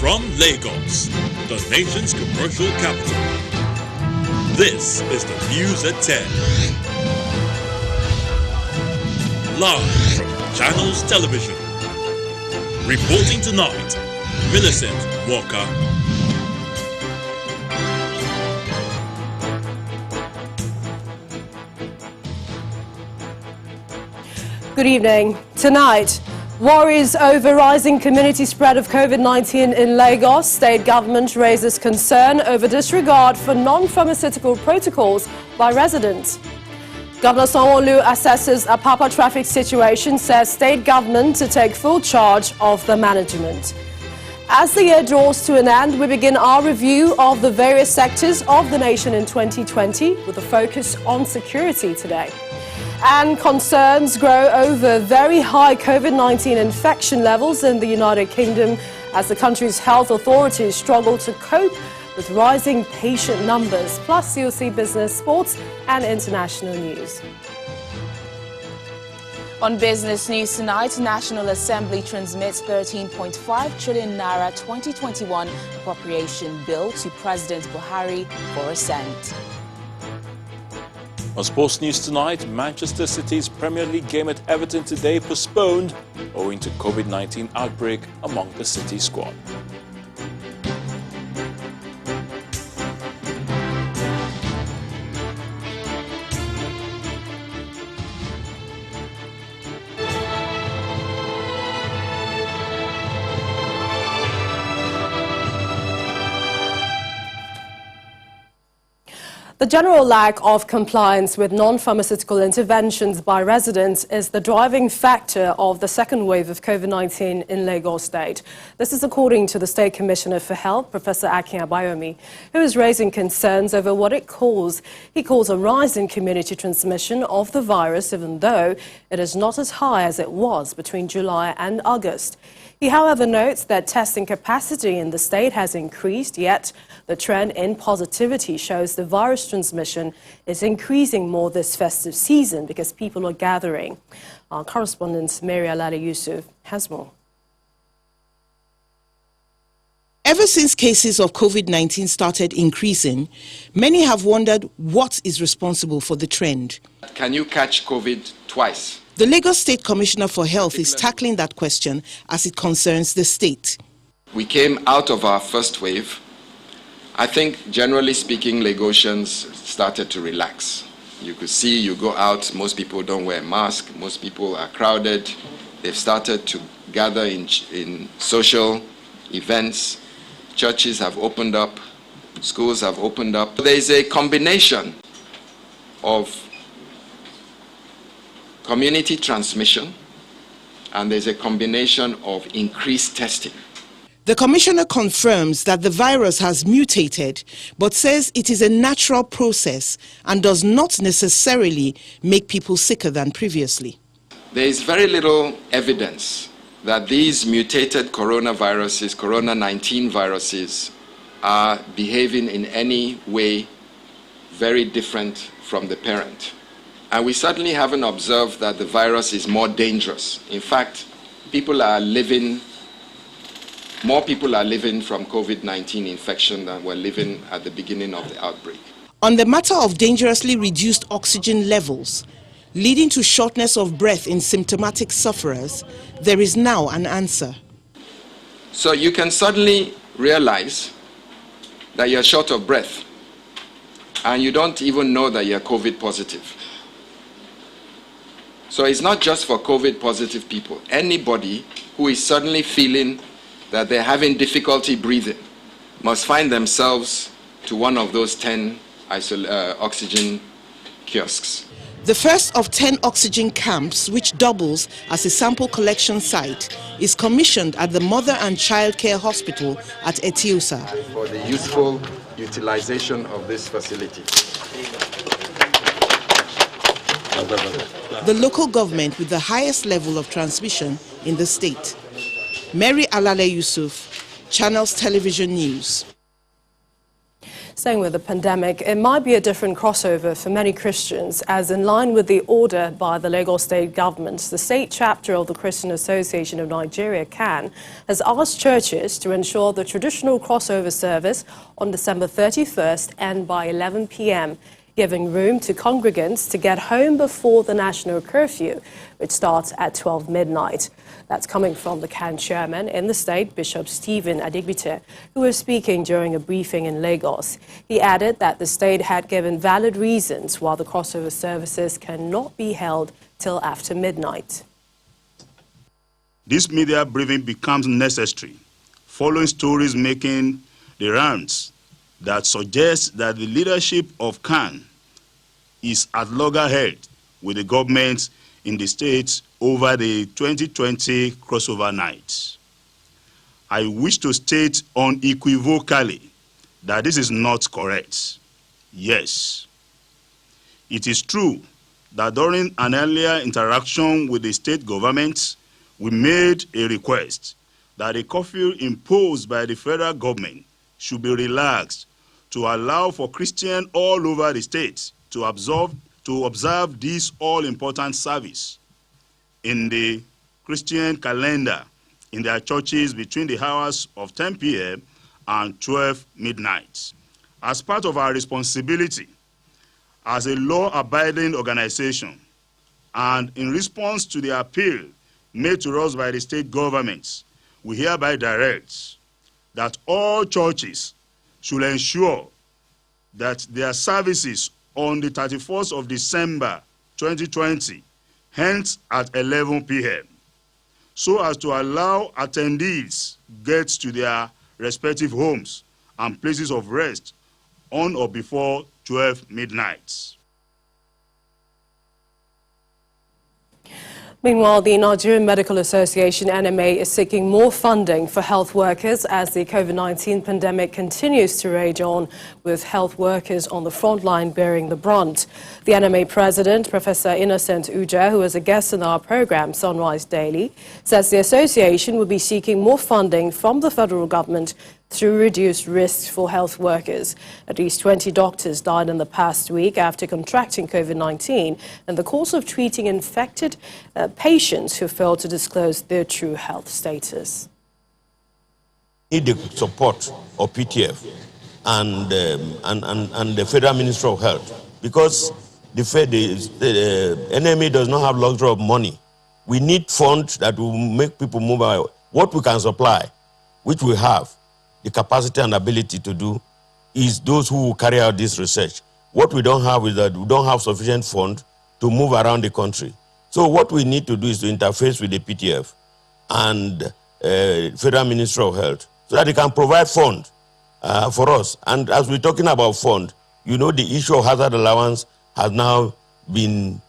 From Lagos, the nation's commercial capital, this is the News at 10. Live from Channels Television. Reporting tonight, Millicent Walker. Good evening. Tonight, worries over rising community spread of COVID-19 in Lagos. State government raises concern over disregard for non-pharmaceutical protocols by residents. Governor Sanwo-Olu assesses a Apapa traffic situation, says state government to take full charge of the management. As the year draws to an end, we begin our review of the various sectors of the nation in 2020 with a focus on security today. And concerns grow over very high COVID-19 infection levels in the United Kingdom as the country's health authorities struggle to cope with rising patient numbers. Plus, you'll see business, sports and international news. On business news tonight, National Assembly transmits 13.5 trillion naira 2021 appropriation bill to President Buhari for assent. On sports news tonight, Manchester City's Premier League game at Everton today postponed owing to COVID-19 outbreak among the City squad. The general lack of compliance with non-pharmaceutical interventions by residents is the driving factor of the second wave of COVID-19 in Lagos State. This is according to the State Commissioner for Health, Professor Akin Abayomi, who is raising concerns over what he calls a rise in community transmission of the virus, even though it is not as high as it was between July and August. He, however, notes that testing capacity in the state has increased, yet the trend in positivity shows the virus transmission is increasing more this festive season because people are gathering. Our correspondent Mary Alale Yusuf has more. Ever since cases of COVID-19 started increasing, many have wondered what is responsible for the trend. Can you catch COVID twice? The Lagos State Commissioner for Health is tackling that question as it concerns the state. We came out of our first wave. I think, generally speaking, Lagosians started to relax. You could see, you go out, most people don't wear masks, most people are crowded. They've started to gather in social events. Churches have opened up, schools have opened up. There's a combination of community transmission, and there's a combination of increased testing. The Commissioner confirms that the virus has mutated, but says it is a natural process and does not necessarily make people sicker than previously. There is very little evidence that these mutated coronaviruses, Corona-19 viruses, are behaving in any way very different from the parent. And we certainly haven't observed that the virus is more dangerous. In fact, more people are living from COVID-19 infection than were living at the beginning of the outbreak. On the matter of dangerously reduced oxygen levels, leading to shortness of breath in symptomatic sufferers, there is now an answer. So you can suddenly realize that you're short of breath, and you don't even know that you're COVID positive. So it's not just for COVID positive people. Anybody who is suddenly feeling that they're having difficulty breathing must find themselves to one of those 10 oxygen kiosks. The first of 10 oxygen camps, which doubles as a sample collection site, is commissioned at the Mother and Child Care Hospital at Etiosa. For the useful utilization of this facility. The local government with the highest level of transmission in the state. Mary Alale Yusuf, Channels Television News. Staying with the pandemic, it might be a different crossover for many Christians, as in line with the order by the Lagos state government, the state chapter of the Christian Association of Nigeria, CAN, has asked churches to ensure the traditional crossover service on December 31st end by 11 p.m., giving room to congregants to get home before the national curfew, which starts at 12 midnight. That's coming from the CAN chairman in the state, Bishop Stephen Adigbite, who was speaking during a briefing in Lagos. He added that the state had given valid reasons why the crossover services cannot be held till after midnight. This media briefing becomes necessary following stories making the rounds that suggests that the leadership of CAN is at loggerheads with the government in the state over the 2020 crossover night. I wish to state unequivocally that this is not correct. Yes, it is true that during an earlier interaction with the state government, we made a request that the curfew imposed by the federal government should be relaxed to allow for Christians all over the state to observe this all-important service in the Christian calendar in their churches between the hours of 10 p.m. and 12 midnight. As part of our responsibility as a law-abiding organization and in response to the appeal made to us by the state governments, we hereby direct that all churches should ensure that their services on the 31st of December 2020 ends at 11 p.m. so as to allow attendees get to their respective homes and places of rest on or before 12 midnight. Meanwhile, the Nigerian Medical Association, NMA, is seeking more funding for health workers as the COVID-19 pandemic continues to rage on, with health workers on the front line bearing the brunt. The NMA president, Professor Innocent Uja, who is a guest in our program, Sunrise Daily, says the association will be seeking more funding from the federal government through reduced risks for health workers. At least 20 doctors died in the past week after contracting COVID-19 in the course of treating infected patients who failed to disclose their true health status. Need the support of PTF and the Federal Ministry of Health, because the NMA does not have luxury of money. We need funds that will make people move out. What we can supply, which we have the capacity and ability to do, is those who will carry out this research. What we don't have is that we don't have sufficient funds to move around the country. So what we need to do is to interface with the PTF and Federal Ministry of Health so that they can provide funds for us. And as we're talking about funds, you know, the issue of hazard allowance has now been,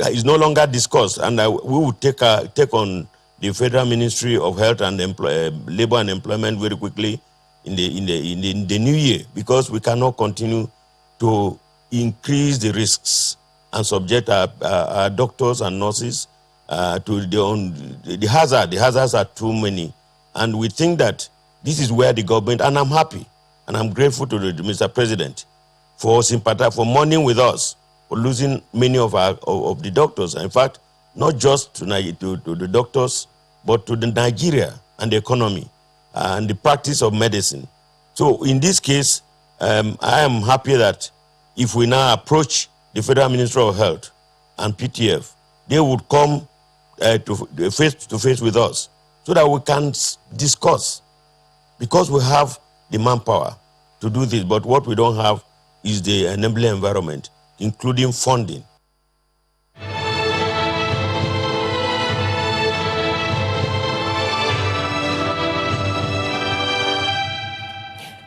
is no longer discussed, and we will take on the Federal Ministry of Health and Labor and Employment very quickly in the new year, because we cannot continue to increase the risks and subject our doctors and nurses to the hazard. The hazards are too many, and we think that this is where the government, and I'm happy and I'm grateful to Mr. President for for mourning with us for losing many of the doctors. In fact, not just to the doctors, but to the Nigeria and the economy and the practice of medicine. So in this case, I am happy that if we now approach the Federal Ministry of Health and PTF, they would come face to face with us so that we can discuss, because we have the manpower to do this, but what we don't have is the enabling environment, including funding.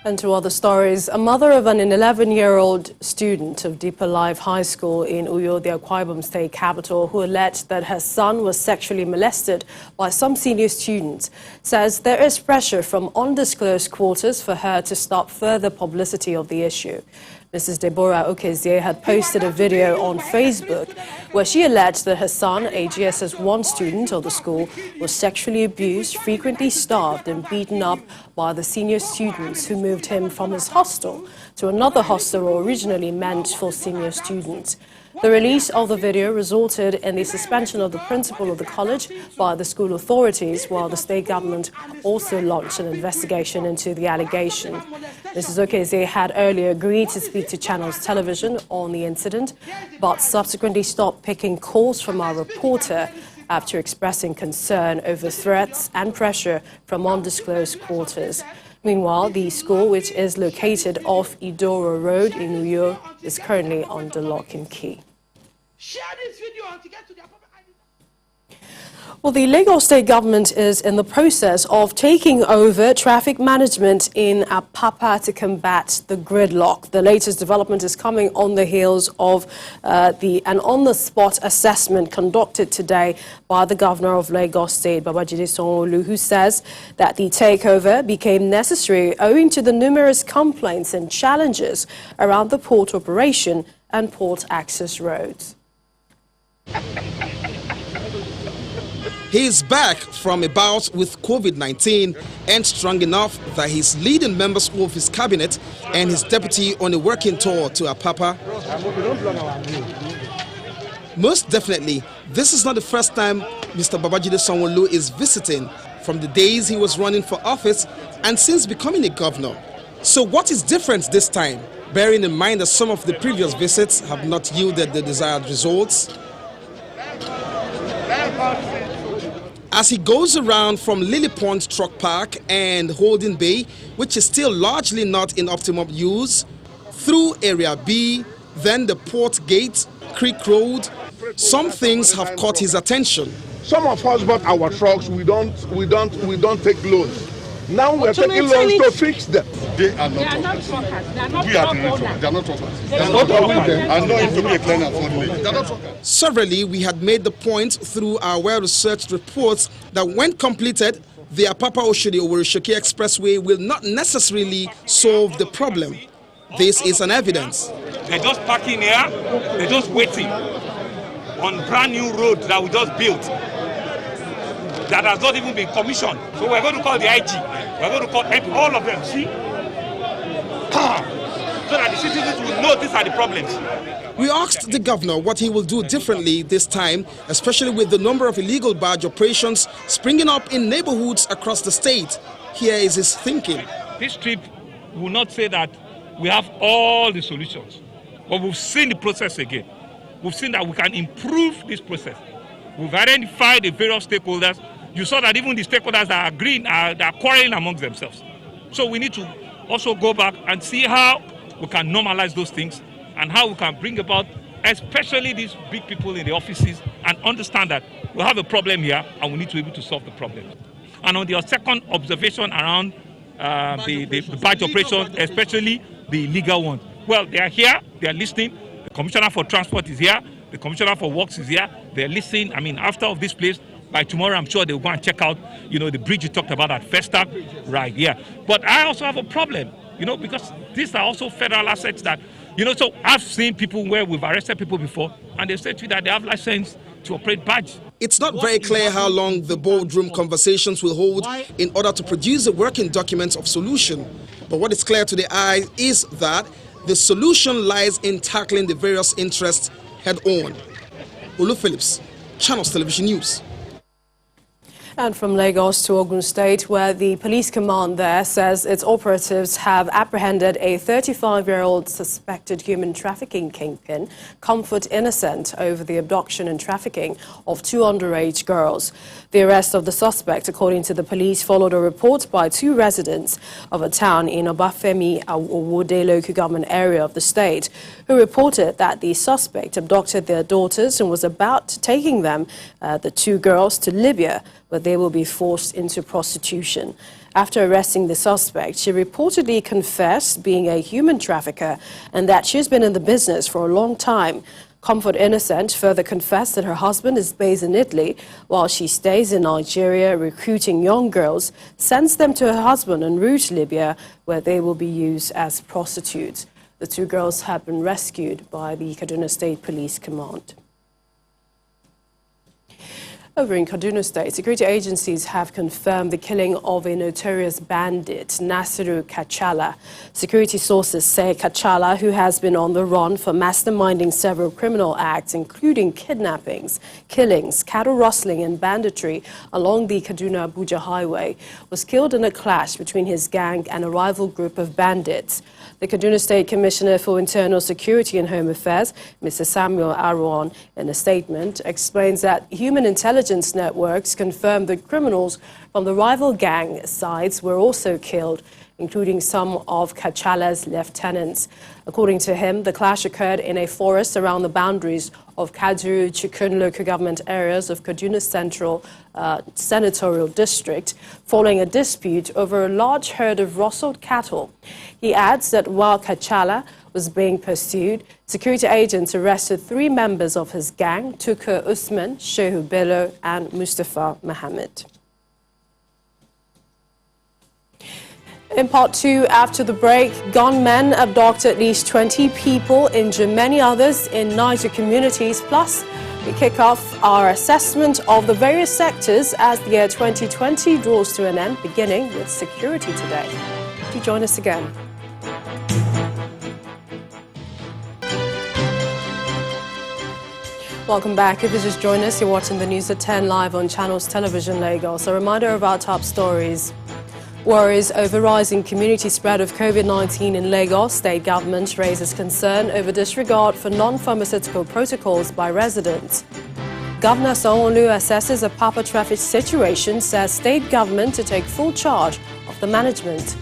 And to other stories, a mother of an 11-year-old student of Deeper Life High School in Uyo, the Akwa Ibom state capital, who alleged that her son was sexually molested by some senior students, says there is pressure from undisclosed quarters for her to stop further publicity of the issue. Mrs. Deborah Okezie had posted a video on Facebook where she alleged that her son, a GSS 1 student of the school, was sexually abused, frequently starved and beaten up by the senior students who moved him from his hostel to another hostel originally meant for senior students. The release of the video resulted in the suspension of the principal of the college by the school authorities, while the state government also launched an investigation into the allegation. Mrs. Okezie had earlier agreed to speak to Channels Television on the incident, but subsequently stopped picking calls from our reporter after expressing concern over threats and pressure from undisclosed quarters. Meanwhile, the school, which is located off Idoro Road in Uyo, is currently under lock and key. Share this video to get to the appropriate ID. Well, the Lagos State government is in the process of taking over traffic management in Apapa to combat the gridlock. The latest development is coming on the heels of an on-the-spot assessment conducted today by the governor of Lagos State, Babajide Sanwo-Olu, who says that the takeover became necessary owing to the numerous complaints and challenges around the port operation and port access roads. He is back from a bout with COVID-19 and strong enough that he's leading members of his cabinet and his deputy on a working tour to Apapa. Most definitely, this is not the first time Mr. Babajide Sanwo-Olu is visiting from the days he was running for office and since becoming a governor. So what is different this time, bearing in mind that some of the previous visits have not yielded the desired results? As he goes around from Lily Pond Truck Park and Holding Bay, which is still largely not in optimum use, through Area B, then the Port Gate, Creek Road, some things have caught his attention. Some of us bought our trucks, we don't take loans. Now we're taking loans to fix them. They are not truckers. We are the truckers. They are not truckers. They are not truckers. I'm not into a client only. They are not truckers. Severally, we had made the point through our well-researched reports that when completed, the Apapa-Oshodi-Oworoshoki Expressway will not necessarily solve the problem. This is an evidence. They're just parking here, they're just waiting on brand new road that we just built that has not even been commissioned. So we're going to call the IG, we're going to call all of them, see? So that the citizens will know these are the problems. We asked the governor what he will do differently this time, especially with the number of illegal barge operations springing up in neighborhoods across the state. Here is his thinking. This trip will not say that we have all the solutions, but we've seen the process again. We've seen that we can improve this process. We've identified the various stakeholders. You saw that even the stakeholders that are agreeing, they are quarreling amongst themselves. So we need to also go back and see how we can normalize those things and how we can bring about, especially these big people in the offices, and understand that we have a problem here and we need to be able to solve the problem. And on the second observation around the barge operation, especially the illegal ones, well, they are here, they are listening. The Commissioner for Transport is here, the Commissioner for Works is here, they're listening. I mean, after of this place, by tomorrow, I'm sure they'll go and check out, the bridge you talked about at Festa, right, yeah. But I also have a problem, because these are also federal assets that, so I've seen people where we've arrested people before, and they said to you that they have license to operate barge. It's not very clear how long the boardroom conversations will hold in order to produce a working document of solution. But what is clear to the eye is that the solution lies in tackling the various interests head-on. Olu Phillips, Channels Television News. And from Lagos to Ogun State, where the police command there says its operatives have apprehended a 35-year-old suspected human trafficking kingpin, Comfort Innocent, over the abduction and trafficking of 2 underage girls. The arrest of the suspect, according to the police, followed a report by 2 residents of a town in Obafemi Awode local government area of the state, who reported that the suspect abducted their daughters and was about taking them, the 2 girls, to Libya, where they will be forced into prostitution. After arresting the suspect, she reportedly confessed being a human trafficker and that she's been in the business for a long time. Comfort Innocent further confessed that her husband is based in Italy while she stays in Nigeria, recruiting young girls, sends them to her husband en route to Libya, where they will be used as prostitutes. The 2 girls have been rescued by the Kaduna State Police Command. Over in Kaduna State, security agencies have confirmed the killing of a notorious bandit, Nasiru Kachala. Security sources say Kachala, who has been on the run for masterminding several criminal acts, including kidnappings, killings, cattle rustling and banditry along the Kaduna-Abuja highway, was killed in a clash between his gang and a rival group of bandits. The Kaduna State Commissioner for Internal Security and Home Affairs, Mr. Samuel Arwan, in a statement, explains that human intelligence networks confirmed that criminals from the rival gang sides were also killed, including some of Kachala's lieutenants. According to him, the clash occurred in a forest around the boundaries of Kajuru, Chikun local government areas of Kaduna Central Senatorial District, following a dispute over a large herd of rustled cattle. He adds that while Kachala was being pursued, security agents arrested 3 members of his gang, Tukur Usman, Shehu Bello and Mustafa Mohammed. In part 2, after the break, gunmen abduct at least 20 people, injure many others in Niger communities. Plus, we kick off our assessment of the various sectors as the year 2020 draws to an end, beginning with security today. Do join us again. Welcome back. If you just joined us, you're watching the news at 10 live on Channels Television Lagos. A reminder of our top stories. Worries over rising community spread of COVID-19 in Lagos. State government raises concern over disregard for non-pharmaceutical protocols by residents. Governor Sanwo-Olu assesses a Papa traffic situation, says state government to take full charge of the management.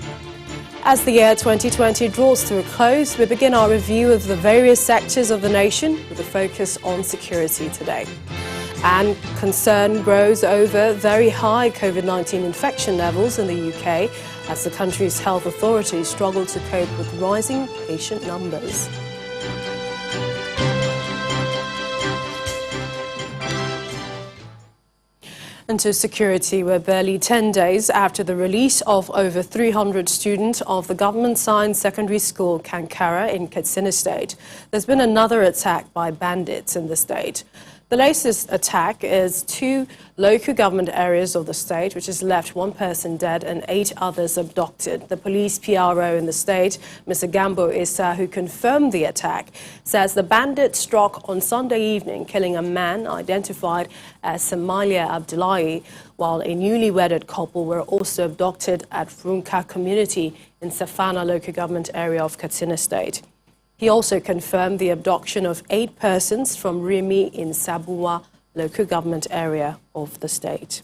As the year 2020 draws to a close, we begin our review of the various sectors of the nation with a focus on security today. And concern grows over very high COVID-19 infection levels in the UK as the country's health authorities struggle to cope with rising patient numbers. And to security, we're barely 10 days after the release of over 300 students of the government science secondary school Kankara in Katsina State. There's been another attack by bandits in the state. The latest attack is 2 local government areas of the state, which has left 1 person dead and 8 others abducted. The police PRO in the state, Mr. Gambo Issa, who confirmed the attack, says the bandit struck on Sunday evening, killing a man identified as Somalia Abdullahi, while a newly wedded couple were also abducted at Frunka community in Safana local government area of Katsina State. He also confirmed the abduction of 8 persons from Rimi in Sabuwa local government area of the state.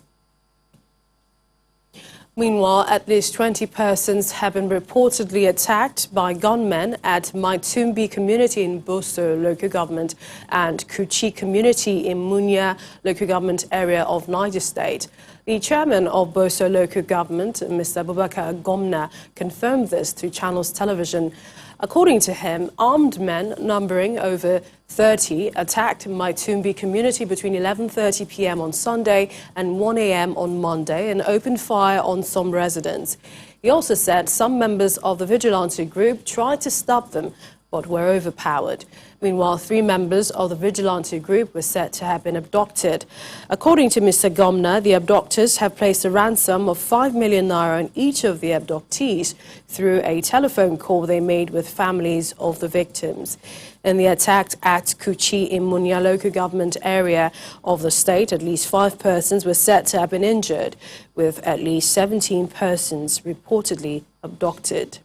Meanwhile, at least 20 persons have been reportedly attacked by gunmen at Maitumbi community in Boso local government and Kuchi community in Munya local government area of Niger State. The chairman of Boso local government, Mr. Abubakar Gomna, confirmed this to Channels Television. According to him, armed men numbering over 30 attacked Maitumbi community between 11:30 p.m. on Sunday and 1 a.m. on Monday and opened fire on some residents. He also said some members of the vigilante group tried to stop them but were overpowered. Meanwhile, 3 members of the vigilante group were said to have been abducted. According to Mr. Gomna, the abductors have placed a ransom of 5 million naira on each of the abductees through a telephone call they made with families of the victims. In the attack at Kuchi in Munya local government area of the state, at least 5 persons were said to have been injured, with at least 17 persons reportedly abducted.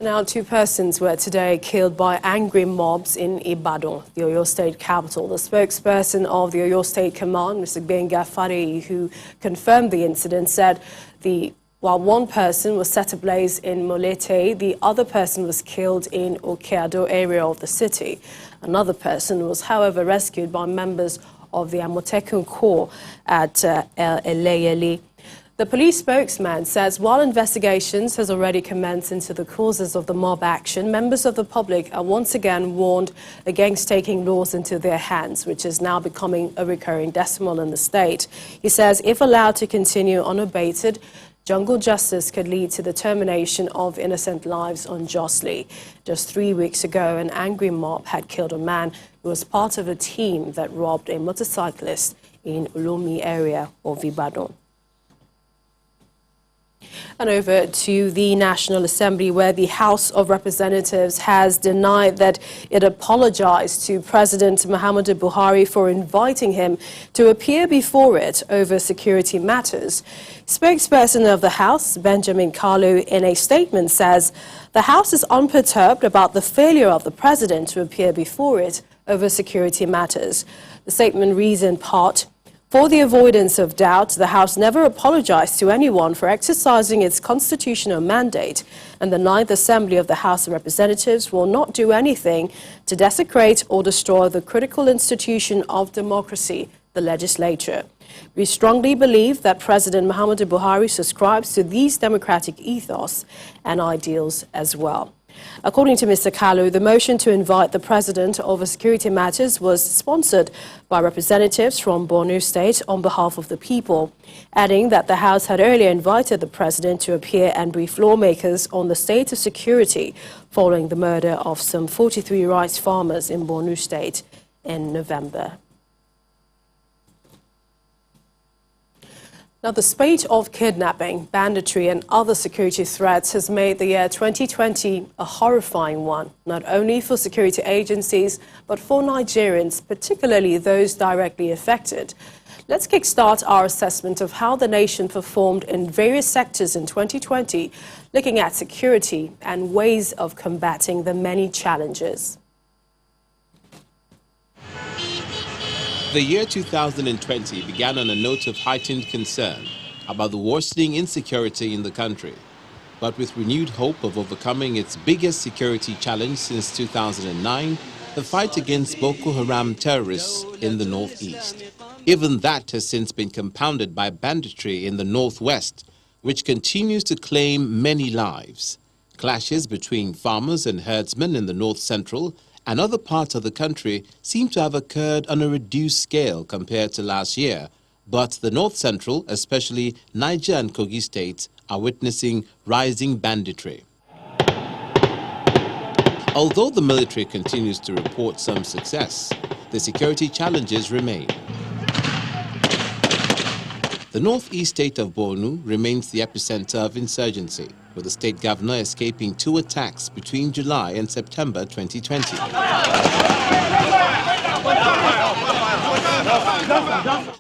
Now, 2 persons were today killed by angry mobs in Ibadan, the Oyo State capital. The spokesperson of the Oyo State Command, Mr. Benga Fari, who confirmed the incident, said while 1 person was set ablaze in Molete, the other person was killed in Okeado area of the city. Another person was, however, rescued by members of the Amotekun Corps at Eleyele. The police spokesman says while investigations has already commenced into the causes of the mob action, members of the public are once again warned against taking laws into their hands, which is now becoming a recurring decimal in the state. He says if allowed to continue unabated, jungle justice could lead to the termination of innocent lives unjustly. Just 3 weeks ago, an angry mob had killed a man who was part of a team that robbed a motorcyclist in Ulomi area of Ibadan. And over to the National Assembly, where the House of Representatives has denied that it apologized to President Muhammadu Buhari for inviting him to appear before it over security matters. Spokesperson of the House, Benjamin Kalu, in a statement says the House is unperturbed about the failure of the President to appear before it over security matters. The statement reads in part, "For the avoidance of doubt, the House never apologized to anyone for exercising its constitutional mandate, and the Ninth Assembly of the House of Representatives will not do anything to desecrate or destroy the critical institution of democracy, the legislature. We strongly believe that President Muhammadu Buhari subscribes to these democratic ethos and ideals as well." According to Mr. Kalu, the motion to invite the President over security matters was sponsored by representatives from Borno State on behalf of the people, adding that the House had earlier invited the President to appear and brief lawmakers on the state of security following the murder of some 43 rice farmers in Borno State in November. Now, the spate of kidnapping, banditry and other security threats has made the year 2020 a horrifying one, not only for security agencies, but for Nigerians, particularly those directly affected. Let's kickstart our assessment of how the nation performed in various sectors in 2020, looking at security and ways of combating the many challenges. The year 2020 began on a note of heightened concern about the worsening insecurity in the country, but with renewed hope of overcoming its biggest security challenge since 2009, the fight against Boko Haram terrorists in the northeast. Even that has since been compounded by banditry in the northwest, which continues to claim many lives. Clashes between farmers and herdsmen in the north central and other parts of the country seem to have occurred on a reduced scale compared to last year, but the north central, especially Niger and Kogi states, are witnessing rising banditry. Although the military continues to report some success, the security challenges remain. The northeast state of Borno remains the epicenter of insurgency, with the state governor escaping 2 attacks between July and September 2020.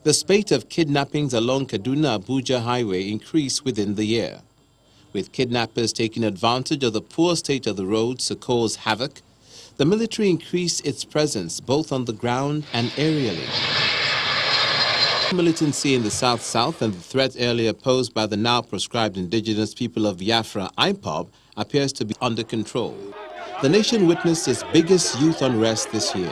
The spate of kidnappings along Kaduna-Abuja highway increased within the year, with kidnappers taking advantage of the poor state of the roads to cause havoc. The military increased its presence both on the ground and aerially. Militancy in the South-South and the threat earlier posed by the now proscribed indigenous people of Biafra, IPOB, appears to be under control. The nation witnessed its biggest youth unrest this year,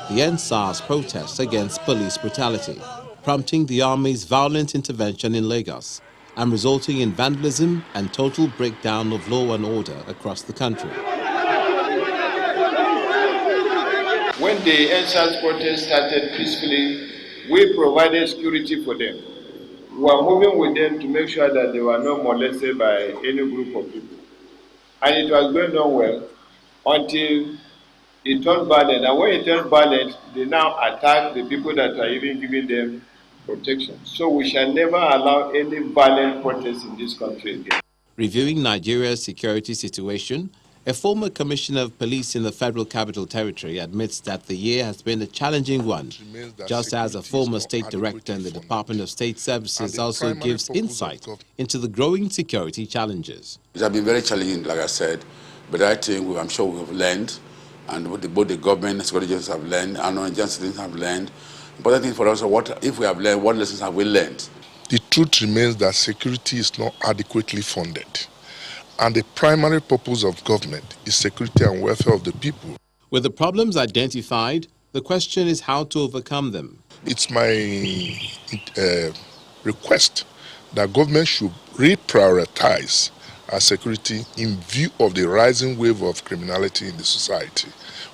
the NSAS protests against police brutality, prompting the army's violent intervention in Lagos and resulting in vandalism and total breakdown of law and order across the country. When the NSAS protest started peacefully, we provided security for them. We were moving with them to make sure that they were not molested by any group of people. And it was going on well until it turned violent. And when it turned violent, they now attack the people that are even giving them protection. So we shall never allow any violent protests in this country again. Reviewing Nigeria's security situation, a former commissioner of police in the Federal Capital Territory admits that the year has been a challenging one, just as a former state director in the Department of State Services also gives insight into the growing security challenges. It has been very challenging, like I said, but I think I'm sure we have learned, and both the government and security agencies have learned, and non-agencies have learned. But I think for us, if we have learned, what lessons have we learned? The truth remains that security is not adequately funded. And the primary purpose of government is security and welfare of the people. With the problems identified, the question is how to overcome them. It's my request that government should reprioritize our security in view of the rising wave of criminality in the society.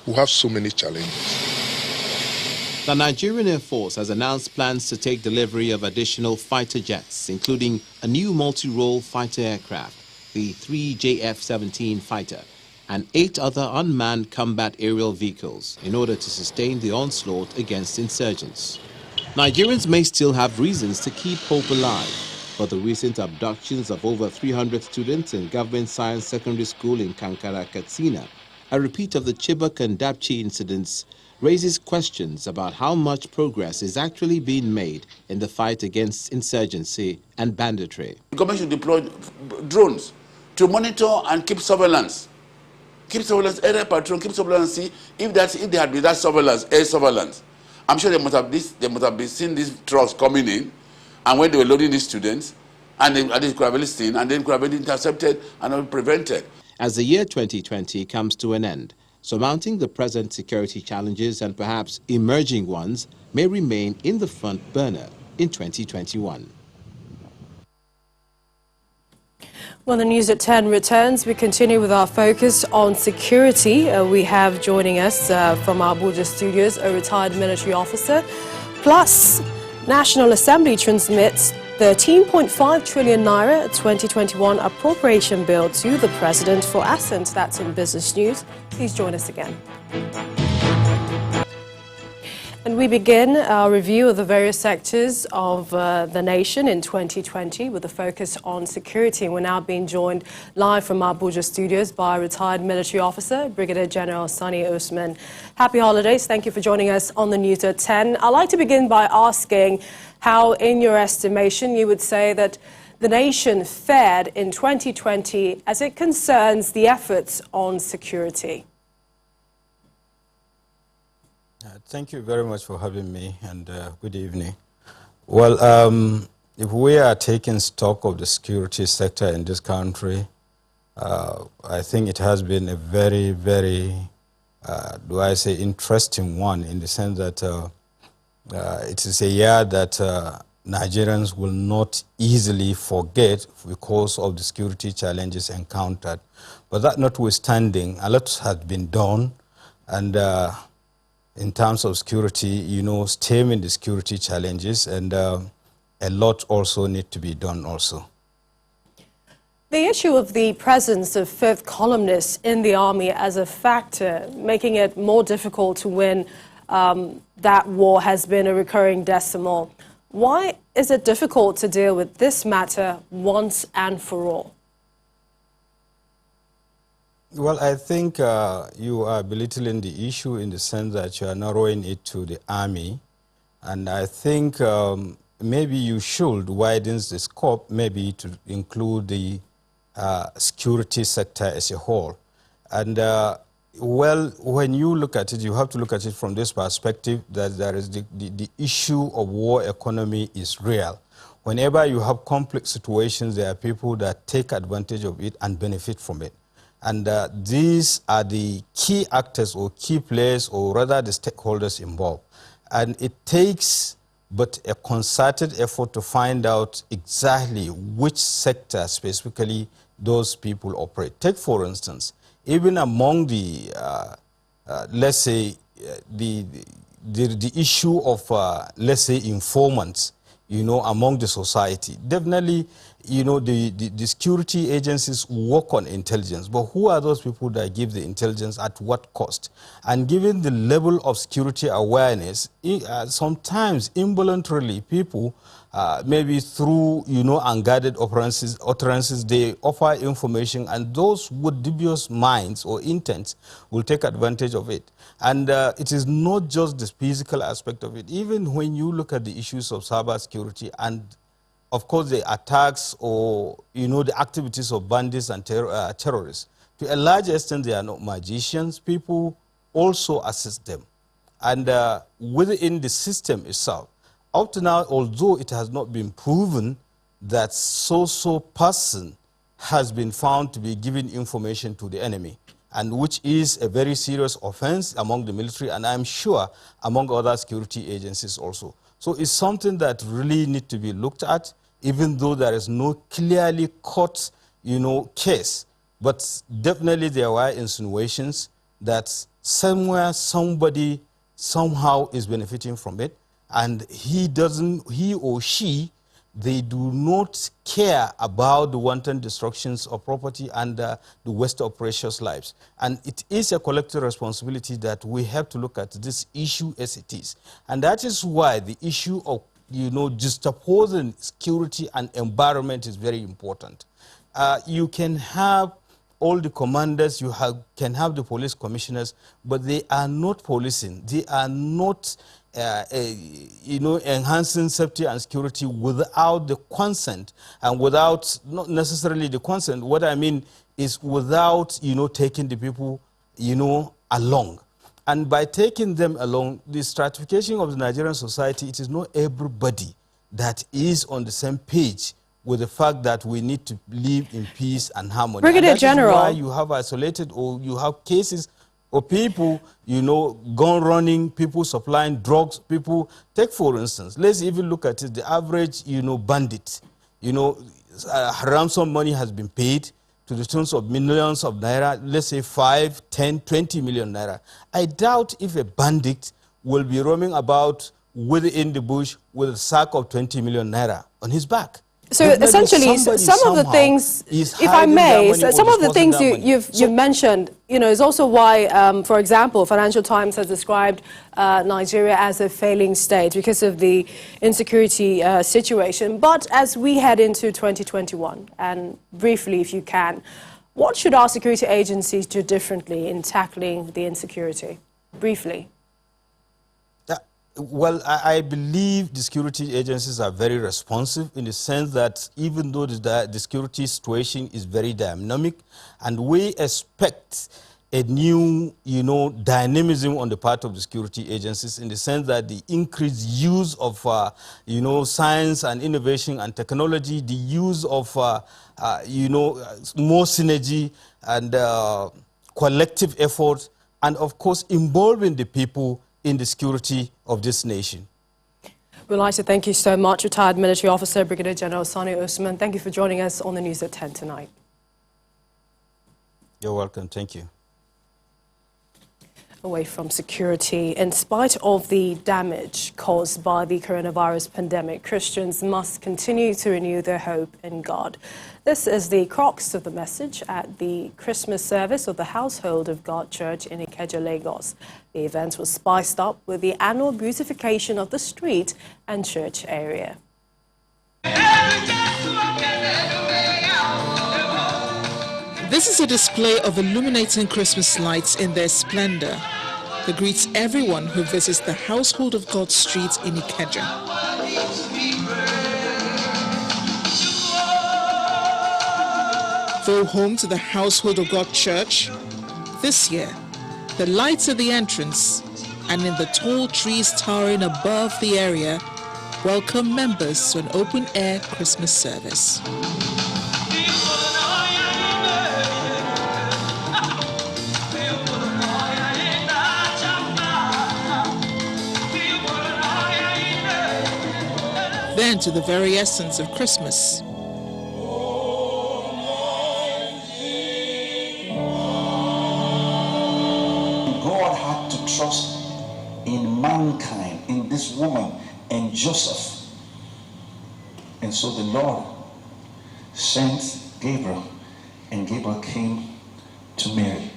We have so many challenges. The Nigerian Air Force has announced plans to take delivery of additional fighter jets, including a new multi-role fighter aircraft, the 3JF-17 fighter, and 8 other unmanned combat aerial vehicles in order to sustain the onslaught against insurgents. Nigerians may still have reasons to keep hope alive, but the recent abductions of over 300 students in Government Science Secondary School in Kankara, Katsina, a repeat of the Chibok and Dapchi incidents, raises questions about how much progress is actually being made in the fight against insurgency and banditry. The government should deploy drones to monitor and keep surveillance. Keep surveillance, area patrol, keep surveillance, see if they had been that surveillance, air surveillance. I'm sure they must have been seeing these trucks coming in, and when they were loading these students, and they could have been seen, and then could have been intercepted and prevented. As the year 2020 comes to an end, surmounting the present security challenges and perhaps emerging ones may remain in the front burner in 2021. When the news at 10 returns, we continue with our focus on security. We have joining us from our Abuja studios a retired military officer. Plus, National Assembly transmits 13.5 trillion naira 2021 appropriation bill to the president for assent. That's in business news. Please join us again. And we begin our review of the various sectors of the nation in 2020 with a focus on security. We're now being joined live from our Abuja studios by retired military officer, Brigadier General Sani Usman. Happy holidays. Thank you for joining us on the news at 10. I'd like to begin by asking how, in your estimation, you would say that the nation fared in 2020 as it concerns the efforts on security. Thank you very much for having me, and good evening. Well, if we are taking stock of the security sector in this country, I think it has been a very, very, interesting one, in the sense that it is a year that Nigerians will not easily forget because of the security challenges encountered. But that notwithstanding, a lot has been done, and in terms of security, stemming the security challenges, and a lot also need to be done also. The issue of the presence of fifth columnists in the army as a factor, making it more difficult to win that war, has been a recurring decimal. Why is it difficult to deal with this matter once and for all? Well, I think you are belittling the issue in the sense that you are narrowing it to the army. And I think maybe you should widen the scope, maybe to include the security sector as a whole. And well, when you look at it, you have to look at it from this perspective, that there is the issue of war economy is real. Whenever you have complex situations, there are people that take advantage of it and benefit from it. And these are the key actors or key players, or rather the stakeholders involved. And it takes but a concerted effort to find out exactly which sector specifically those people operate. Take, for instance, even among the, let's say, the issue of, let's say, informants, among the society. Definitely, the security agencies work on intelligence, but who are those people that give the intelligence, at what cost? And given the level of security awareness, sometimes involuntarily people, maybe through, unguarded utterances, they offer information, and those with dubious minds or intents will take advantage of it. And it is not just the physical aspect of it. Even when you look at the issues of cyber security and, of course, the attacks or, the activities of bandits and terrorists, to a large extent, they are not magicians. People also assist them. And within the system itself, up to now, although it has not been proven that so-so person has been found to be giving information to the enemy, and which is a very serious offense among the military, and I'm sure among other security agencies also. So it's something that really needs to be looked at, even though there is no clearly caught, case. But definitely there were insinuations that somewhere somebody somehow is benefiting from it, and he or she, they do not care about the wanton destructions of property and the waste of precious lives. And it is a collective responsibility that we have to look at this issue as it is. And that is why the issue of, juxtaposing security and environment is very important. You can have all the commanders, can have the police commissioners, but they are not policing. They are not enhancing safety and security without the consent, and without, not necessarily the consent, what I mean is without, taking the people, along. And by taking them along, the stratification of the Nigerian society, it is not everybody that is on the same page with the fact that we need to live in peace and harmony. Brigadier General, why you have isolated, or you have cases of people, gun running, people supplying drugs, people. Take, for instance, let's even look at it, the average, bandit. Ransom money has been paid to the tunes of millions of naira, let's say 5, 10, 20 million naira. I doubt if a bandit will be roaming about within the bush with a sack of 20 million naira on his back. So essentially, some of the things, if I may, some of the things you've mentioned, is also why, for example, Financial Times has described Nigeria as a failing state because of the insecurity situation. But as we head into 2021, and briefly, if you can, what should our security agencies do differently in tackling the insecurity? Briefly. Well, I believe the security agencies are very responsive in the sense that even though the security situation is very dynamic, and we expect a new, dynamism on the part of the security agencies in the sense that the increased use of, science and innovation and technology, the use of, more synergy and collective effort, and of course involving the people in the security of this nation. We'd like to thank you so much, retired military officer Brigadier General Sani Usman. Thank you for joining us on the News at 10 tonight. You're welcome. Thank you. Away from security, in spite of the damage caused by the coronavirus pandemic, Christians must continue to renew their hope in God. This is the crux of the message at the Christmas service of the Household of God Church in Ikeja, Lagos. The event was spiced up with the annual beautification of the street and church area. This is a display of illuminating Christmas lights in their splendor that greets everyone who visits the Household of God street in Ikeja. Though home to the Household of God Church, this year, the lights at the entrance and in the tall trees towering above the area welcome members to an open-air Christmas service. Then to the very essence of Christmas. God had to trust in mankind, in this woman and Joseph. And so the Lord sent Gabriel, and Gabriel came to Mary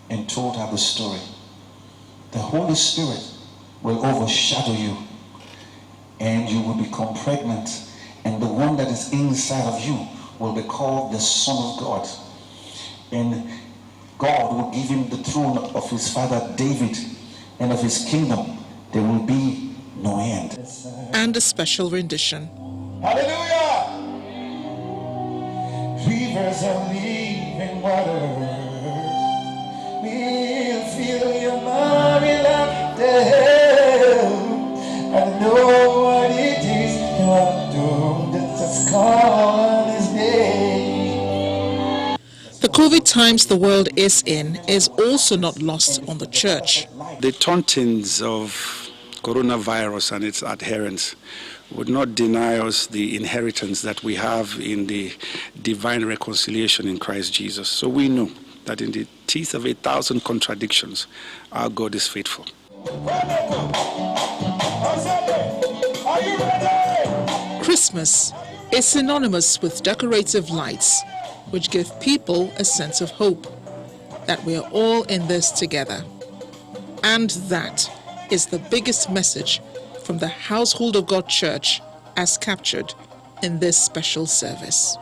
and told her the story. The Holy Spirit will overshadow you, and you will become pregnant, and the one that is inside of you will be called the Son of God. And God will give him the throne of his father David, and of his kingdom there will be no end. And a special rendition. Hallelujah! Rivers of living water will fill your mighty laughter. I know what it is you are doing that has come this day. The COVID times the world is in is also not lost on the church. The tauntings of coronavirus and its adherents would not deny us the inheritance that we have in the divine reconciliation in Christ Jesus. So we know that in the teeth of 1,000 contradictions, our God is faithful. Christmas is synonymous with decorative lights, which give people a sense of hope that we are all in this together. And that is the biggest message from the Household of God Church as captured in this special service.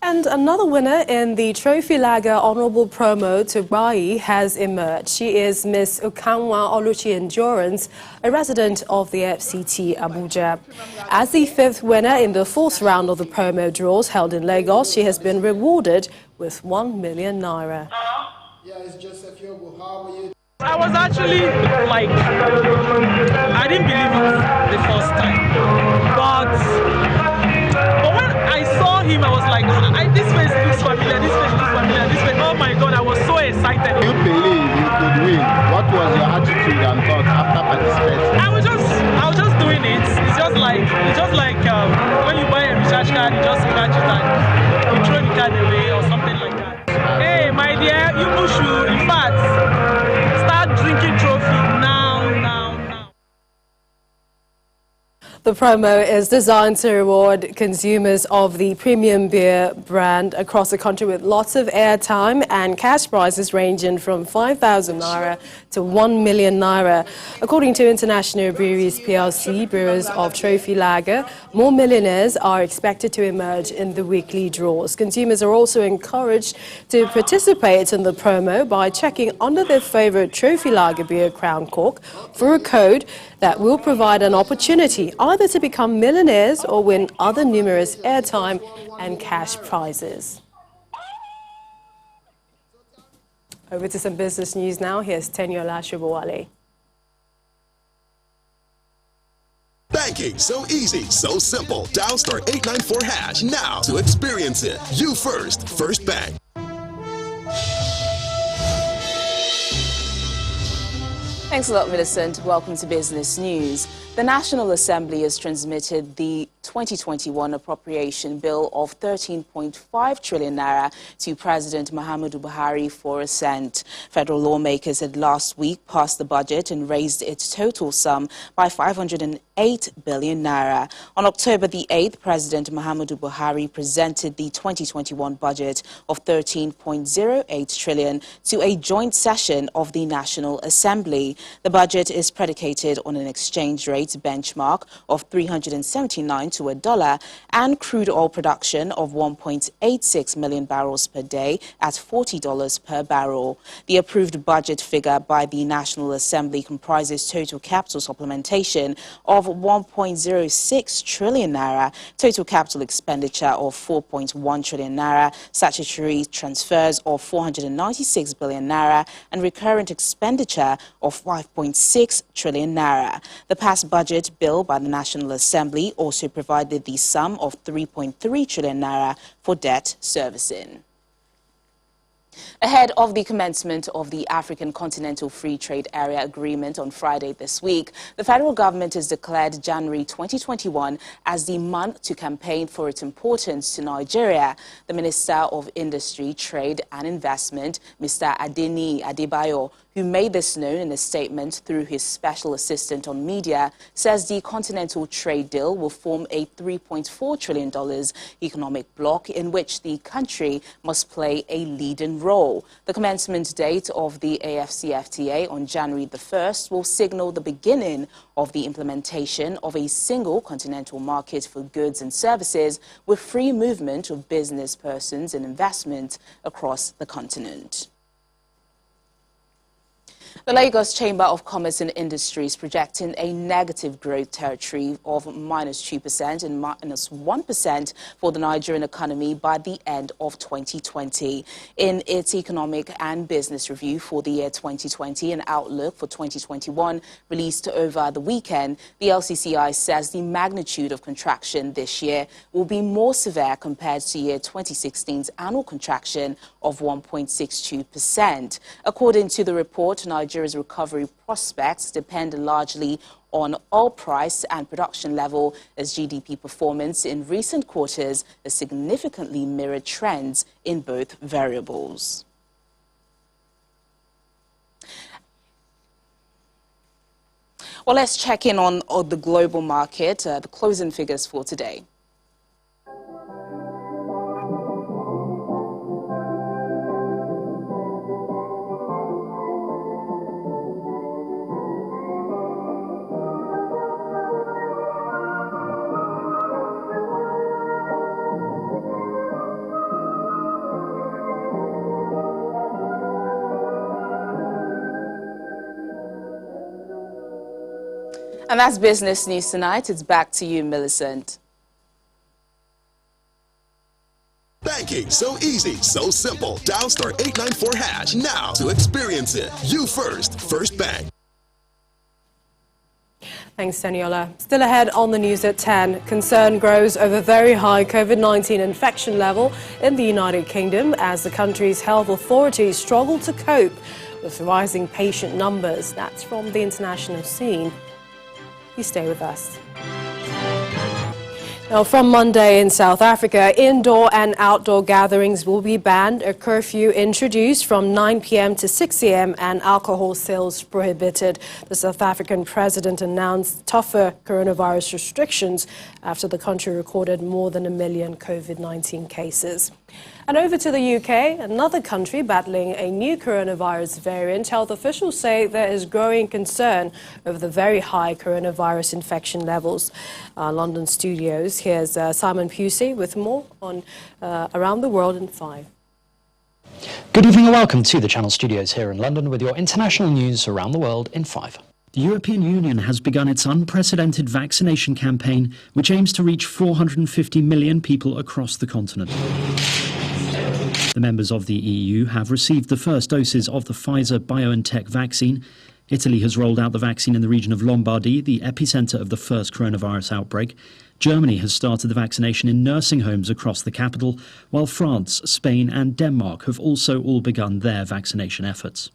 And another winner in the Trophy Lager Honorable Promo to Bayi has emerged. She is Miss Ukanwa Oluchi Endurance, a resident of the FCT Abuja. As the fifth winner in the fourth round of the promo draws held in Lagos, she has been rewarded with 1 million naira. Yeah, it's Joseph Yobo. How are you? I was actually like, I didn't believe it the first time, but when I saw him, I was like, this face looks familiar, this face looks familiar, this face, oh my God, I was so excited. You believe you could win. What was your attitude and thought after participating? I was just doing it. It's just like when you buy a recharge card, you just scratch it and you throw the card away or something like that. Hey, my dear, you should, in fact, start drinking trophy now. The promo is designed to reward consumers of the premium beer brand across the country with lots of airtime and cash prizes ranging from 5,000 naira to 1 million naira. According to International Breweries PLC, brewers of Trophy Lager, more millionaires are expected to emerge in the weekly draws. Consumers are also encouraged to participate in the promo by checking under their favorite Trophy Lager beer crown cork for a code that will provide an opportunity either to become millionaires or win other numerous airtime and cash prizes. Over to some business news now. Here's Tenyola Shubowale. Banking, so easy, so simple. Dial *894# now to experience it. You first, First Bank. Thanks a lot, Millicent. Welcome to Business News. The National Assembly has transmitted the 2021 appropriation bill of 13.5 trillion naira to President Muhammadu Buhari for assent. Federal lawmakers had last week passed the budget and raised its total sum by 508 billion naira. On October the 8th, President Muhammadu Buhari presented the 2021 budget of 13.08 trillion to a joint session of the National Assembly. The budget is predicated on an exchange rate benchmark of 379 to $1 and crude oil production of 1.86 million barrels per day at $40 per barrel. The approved budget figure by the National Assembly comprises total capital supplementation of 1.06 trillion naira, total capital expenditure of 4.1 trillion naira, statutory transfers of 496 billion naira, and recurrent expenditure of 5.6 trillion naira. The passed budget bill by the National Assembly also provided the sum of 3.3 trillion naira for debt servicing. Ahead of the commencement of the African Continental Free Trade Area Agreement on Friday this week, the federal government has declared January 2021 as the month to campaign for its importance to Nigeria. The Minister of Industry, Trade and Investment, Mr. Adeni Adebayo, who made this known in a statement through his special assistant on media, says the Continental Trade Deal will form a $3.4 trillion economic bloc in which the country must play a leading role. The commencement date of the AFCFTA on January the 1st will signal the beginning of the implementation of a single continental market for goods and services with free movement of business persons and investment across the continent. The Lagos Chamber of Commerce and Industry is projecting a negative growth territory of -2% and -1% for the Nigerian economy by the end of 2020. In its economic and business review for the year 2020 and outlook for 2021 released over the weekend, the LCCI says the magnitude of contraction this year will be more severe compared to year 2016's annual contraction of 1.62%. According to the report, Nigeria's recovery prospects depend largely on oil price and production level, as GDP performance in recent quarters has significantly mirrored trends in both variables. Well, let's check in on the global market, the closing figures for today. And that's business news tonight. It's back to you, Millicent. Banking, so easy, so simple. Dial *894# now to experience it. You first, First Bank. Thanks, Teniola. Still ahead on the news at 10. Concern grows over very high COVID-19 infection level in the United Kingdom as the country's health authorities struggle to cope with rising patient numbers. That's from the international scene. You stay with us. Now, from Monday in South Africa, indoor and outdoor gatherings will be banned, a curfew introduced from 9 p.m. to 6 a.m. and alcohol sales prohibited. The South African president announced tougher coronavirus restrictions after the country recorded more than 1 million COVID-19 cases. And over to the UK, another country battling a new coronavirus variant. Health officials say there is growing concern over the very high coronavirus infection levels. London studios, here's Simon Pusey with more on Around the World in 5. Good evening and welcome to the Channel Studios here in London with your international news around the world in 5. The European Union has begun its unprecedented vaccination campaign, which aims to reach 450 million people across the continent. The members of the EU have received the first doses of the Pfizer-BioNTech vaccine. Italy has rolled out the vaccine in the region of Lombardy, the epicenter of the first coronavirus outbreak. Germany has started the vaccination in nursing homes across the capital, while France, Spain and Denmark have also all begun their vaccination efforts.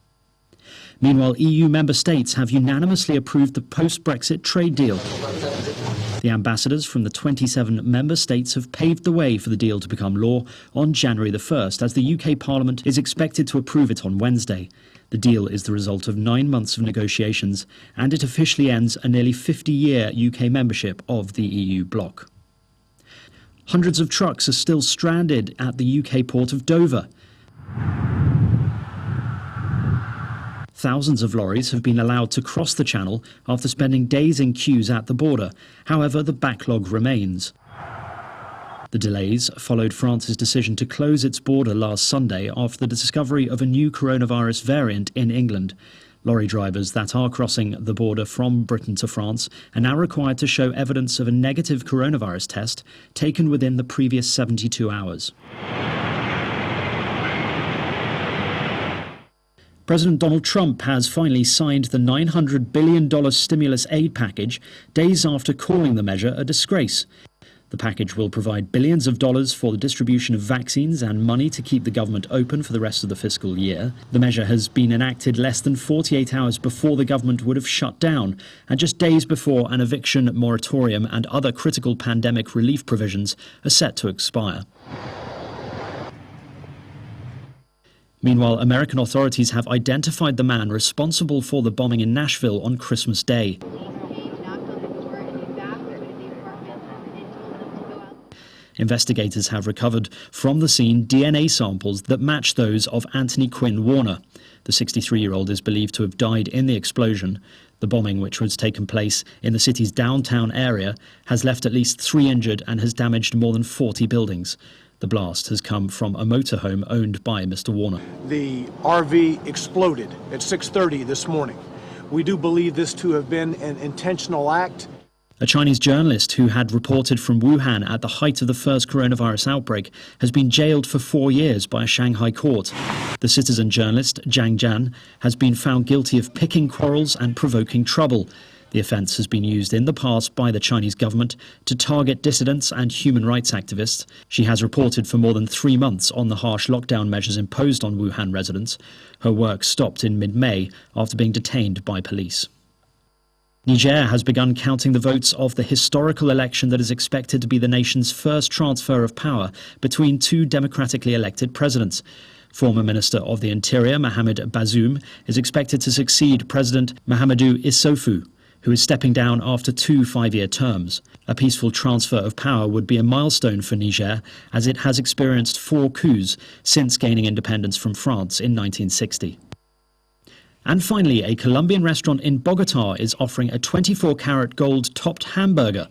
Meanwhile, EU member states have unanimously approved the post-Brexit trade deal. The ambassadors from the 27 member states have paved the way for the deal to become law on January the 1st, as the UK Parliament is expected to approve it on Wednesday. The deal is the result of 9 months of negotiations, and it officially ends a nearly 50-year UK membership of the EU bloc. Hundreds of trucks are still stranded at the UK port of Dover. Thousands of lorries have been allowed to cross the channel after spending days in queues at the border. However, the backlog remains. The delays followed France's decision to close its border last Sunday after the discovery of a new coronavirus variant in England. Lorry drivers that are crossing the border from Britain to France are now required to show evidence of a negative coronavirus test taken within the previous 72 hours. President Donald Trump has finally signed the $900 billion stimulus aid package days after calling the measure a disgrace. The package will provide billions of dollars for the distribution of vaccines and money to keep the government open for the rest of the fiscal year. The measure has been enacted less than 48 hours before the government would have shut down, and just days before an eviction moratorium and other critical pandemic relief provisions are set to expire. Meanwhile, American authorities have identified the man responsible for the bombing in Nashville on Christmas Day. Investigators have recovered from the scene DNA samples that match those of Anthony Quinn Warner. The 63-year-old is believed to have died in the explosion. The bombing, which has taken place in the city's downtown area, has left at least 3 injured and has damaged more than 40 buildings. The blast has come from a motorhome owned by Mr. Warner. The RV exploded at 6:30 this morning. We do believe this to have been an intentional act. A Chinese journalist who had reported from Wuhan at the height of the first coronavirus outbreak has been jailed for 4 years by a Shanghai court. The citizen journalist, Zhang Jian, has been found guilty of picking quarrels and provoking trouble. The offence has been used in the past by the Chinese government to target dissidents and human rights activists. She has reported for more than 3 months on the harsh lockdown measures imposed on Wuhan residents. Her work stopped in mid-May after being detained by police. Niger has begun counting the votes of the historical election that is expected to be the nation's first transfer of power between two democratically elected presidents. Former Minister of the Interior, Mohamed Bazoum, is expected to succeed President Mahamadou Issoufou, who is stepping down after 2 5-year terms. A peaceful transfer of power would be a milestone for Niger, as it has experienced 4 coups since gaining independence from France in 1960. And finally, a Colombian restaurant in Bogota is offering a 24-carat gold-topped hamburger.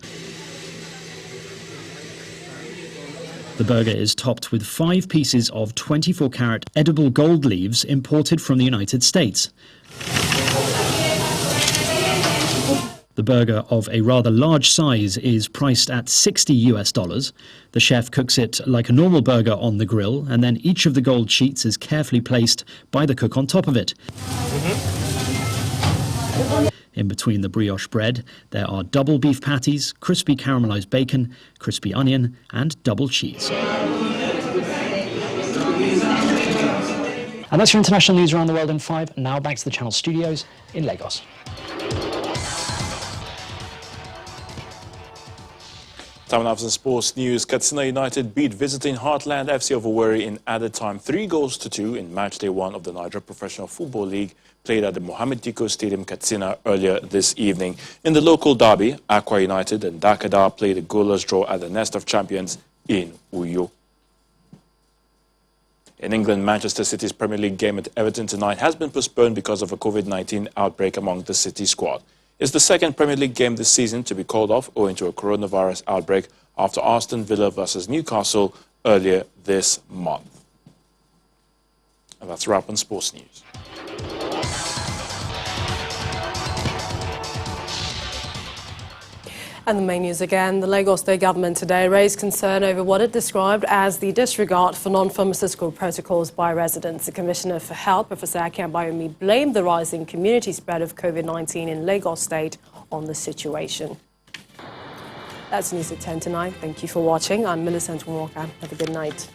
The burger is topped with 5 pieces of 24-carat edible gold leaves imported from the United States. The burger, of a rather large size, is priced at $60 US. The chef cooks it like a normal burger on the grill, and then each of the gold sheets is carefully placed by the cook on top of it. In between the brioche bread, there are double beef patties, crispy caramelized bacon, crispy onion, and double cheese. And that's your international news around the world in 5. Now back to the channel studios in Lagos. Time now for some sports news. Katsina United beat visiting Heartland FC of Owerri in added time 3-2 in match day 1 of the Nigeria Professional Football League, played at the Mohammed Dikko Stadium, Katsina, earlier this evening. In the local derby, Akwa United and Dakada played a goalless draw at the Nest of Champions in Uyo. In England, Manchester City's Premier League game at Everton tonight has been postponed because of a COVID-19 outbreak among the City squad. It's the second Premier League game this season to be called off owing to a coronavirus outbreak after Aston Villa versus Newcastle earlier this month. And that's a wrap on sports news. And the main news again, the Lagos State government today raised concern over what it described as the disregard for non-pharmaceutical protocols by residents. The Commissioner for Health, Professor Akin Abayomi, blamed the rising community spread of COVID-19 in Lagos State on the situation. That's news at 10 tonight. Thank you for watching. I'm Millicent Walker. Have a good night.